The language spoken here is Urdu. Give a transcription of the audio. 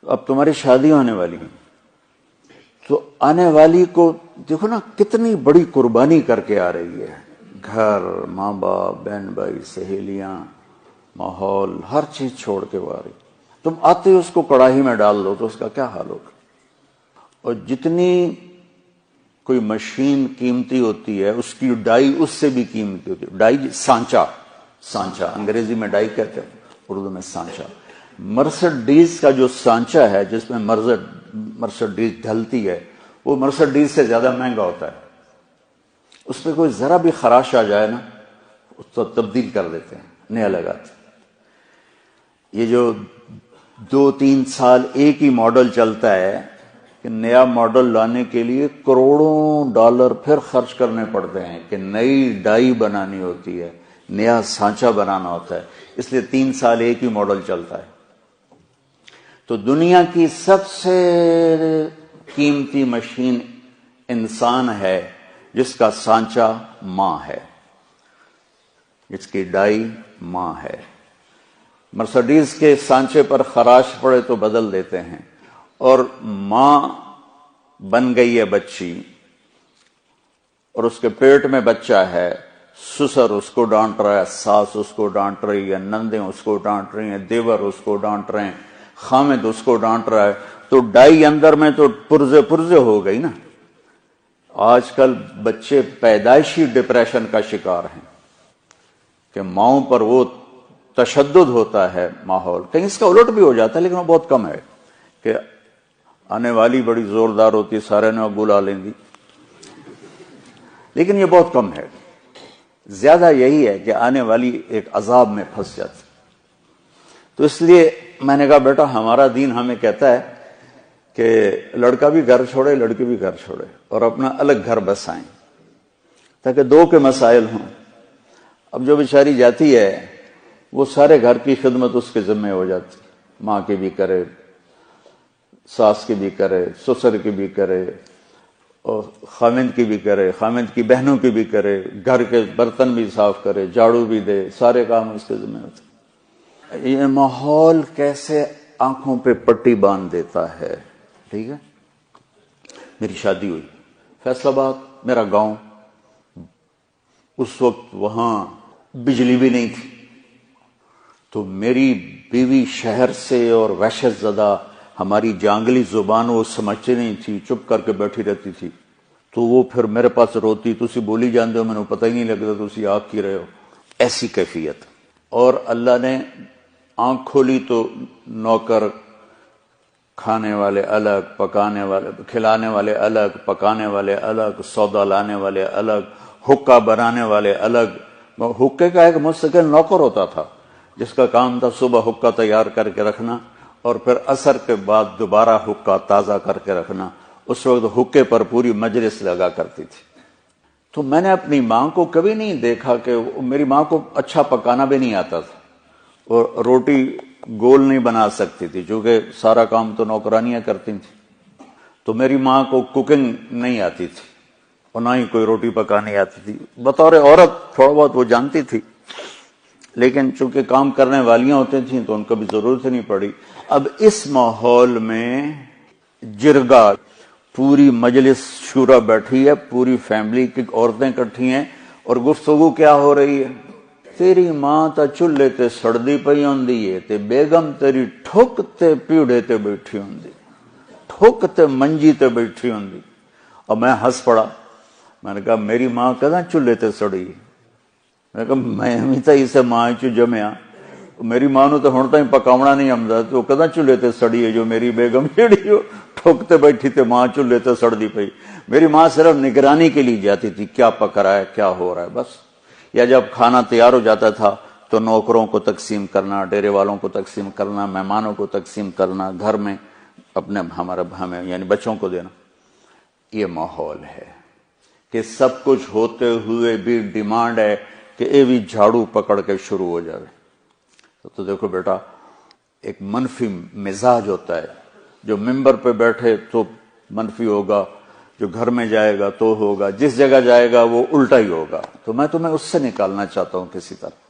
اب تمہاری شادی ہونے والی ہے تو آنے والی کو دیکھو نا کتنی بڑی قربانی کر کے آ رہی ہے، گھر، ماں باپ، بہن بھائی، سہیلیاں، ماحول، ہر چیز چھوڑ کے وہ آ رہی۔ تم آتے ہی اس کو کڑاہی میں ڈال دو تو اس کا کیا حال ہوگا؟ اور جتنی کوئی مشین قیمتی ہوتی ہے اس کی ڈائی اس سے بھی قیمتی ہوتی ہے۔ ڈائی سانچہ انگریزی میں ڈائی کہتے ہیں، اردو میں سانچہ۔ مرسڈیز کا جو سانچہ ہے جس میں مرسڈیز ڈھلتی ہے وہ مرسڈیز سے زیادہ مہنگا ہوتا ہے، اس پہ کوئی ذرا بھی خراش آ جائے نا اس کو تبدیل کر دیتے ہیں، نیا لگاتے ہیں۔ یہ جو 2-3 سال ایک ہی ماڈل چلتا ہے کہ نیا ماڈل لانے کے لیے کروڑوں ڈالر پھر خرچ کرنے پڑتے ہیں کہ نئی ڈائی بنانی ہوتی ہے، نیا سانچہ بنانا ہوتا ہے، اس لیے 3 سال ایک ہی ماڈل چلتا ہے۔ تو دنیا کی سب سے قیمتی مشین انسان ہے جس کا سانچہ ماں ہے، جس کی ڈائی ماں ہے۔ مرسڈیز کے سانچے پر خراش پڑے تو بدل دیتے ہیں، اور ماں بن گئی ہے بچی اور اس کے پیٹ میں بچہ ہے، سسر اس کو ڈانٹ رہا ہے، ساس اس کو ڈانٹ رہی ہے، نندیں اس کو ڈانٹ رہی ہیں، دیور اس کو ڈانٹ رہے ہیں، خامد اس کو ڈانٹ رہا ہے، تو ڈائی اندر میں تو پرزے ہو گئی نا۔ آج کل بچے پیدائشی ڈپریشن کا شکار ہیں کہ ماؤں پر وہ تشدد ہوتا ہے ماحول، کہیں اس کا الٹ بھی ہو جاتا ہے لیکن وہ بہت کم ہے کہ آنے والی بڑی زوردار ہوتی سارے نے بلا لیں گی، لیکن یہ بہت کم ہے۔ زیادہ یہی ہے کہ آنے والی ایک عذاب میں پھنس جاتی۔ تو اس لیے میں نے کہا بیٹا ہمارا دین ہمیں کہتا ہے کہ لڑکا بھی گھر چھوڑے لڑکی بھی گھر چھوڑے اور اپنا الگ گھر بسائیں تاکہ 2 کے مسائل ہوں۔ اب جو بیچاری جاتی ہے وہ سارے گھر کی خدمت اس کے ذمہ ہو جاتی، ماں کی بھی کرے، ساس کی بھی کرے، سسر کی بھی کرے، اور خامند کی بھی کرے، خامند کی بہنوں کی بھی کرے، گھر کے برتن بھی صاف کرے، جھاڑو بھی دے، سارے کام اس کے ذمہ ہوتے۔ یہ ماحول کیسے آنکھوں پہ پٹی باندھ دیتا ہے، ٹھیک ہے۔ میری شادی ہوئی فیصل آباد، میرا گاؤں، اس وقت وہاں بجلی بھی نہیں تھی، تو میری بیوی شہر سے اور وحشت زدہ ہماری جانگلی زبان وہ سمجھتے نہیں تھی، چپ کر کے بیٹھی رہتی تھی، تو وہ پھر میرے پاس روتی، تسی بولی جاندے ہو میں نے پتہ ہی نہیں لگتا تسی آگ کی رہے ہو، ایسی کیفیت۔ اور اللہ نے آنکھ کھولی تو نوکر، کھانے والے الگ، پکانے والے، کھلانے والے الگ، پکانے والے الگ، سودا لانے والے الگ، حکا بنانے والے الگ۔ حکے کا ایک مستقل نوکر ہوتا تھا جس کا کام تھا صبح حکا تیار کر کے رکھنا اور پھر عصر کے بعد دوبارہ حکا تازہ کر کے رکھنا۔ اس وقت حکے پر پوری مجلس لگا کرتی تھی۔ تو میں نے اپنی ماں کو کبھی نہیں دیکھا کہ میری ماں کو اچھا پکانا بھی نہیں آتا تھا اور روٹی گول نہیں بنا سکتی تھی چونکہ سارا کام تو نوکرانیاں کرتی تھیں، تو میری ماں کو کوکنگ نہیں آتی تھی اور نہ ہی کوئی روٹی پکانی آتی تھی۔ بطور عورت تھوڑا بہت وہ جانتی تھی لیکن چونکہ کام کرنے والیاں ہوتی تھیں تو ان کو بھی ضرورت نہیں پڑی۔ اب اس ماحول میں جرگا، پوری مجلس شورا بیٹھی ہے، پوری فیملی کی عورتیں اکٹھی ہیں اور گفتگو کیا ہو رہی ہے؟ تیری ماں تا چولہے تے سڑدی پئی ہوندی ہے تے بیگم تیری ٹھک تے پیڑے تے بیٹھی ہوندی، ٹھک تے منجی تے بیٹھی ہوندی۔ اور میں ہنس پڑا، میں نے کہا میری ماں کداں چولہے تے سڑی؟ میں نے کہا میں ہمیں تا اسے ماں چو جمیا، میری ماں نو تو ہن تائیں پکاونا نہیں آمدا، تو کداں چولہے تے سڑی ہے جو میری بیگم جیڑی ہو ٹھک تے بیٹھی تے ماں چولہے تے سڑدی پئی۔ میری ماں صرف نگرانی کے لیے جاتی تھی کیا پک رہا ہے کیا ہو رہا ہے بس، یا جب کھانا تیار ہو جاتا تھا تو نوکروں کو تقسیم کرنا، ڈیرے والوں کو تقسیم کرنا، مہمانوں کو تقسیم کرنا، گھر میں اپنے ہمیں یعنی بچوں کو دینا۔ یہ ماحول ہے کہ سب کچھ ہوتے ہوئے بھی ڈیمانڈ ہے کہ اے بھی جھاڑو پکڑ کے شروع ہو جائے۔ تو دیکھو بیٹا ایک منفی مزاج ہوتا ہے، جو ممبر پہ بیٹھے تو منفی ہوگا، جو گھر میں جائے گا تو ہوگا، جس جگہ جائے گا وہ الٹا ہی ہوگا۔ تو میں تمہیں اس سے نکالنا چاہتا ہوں کسی طرح۔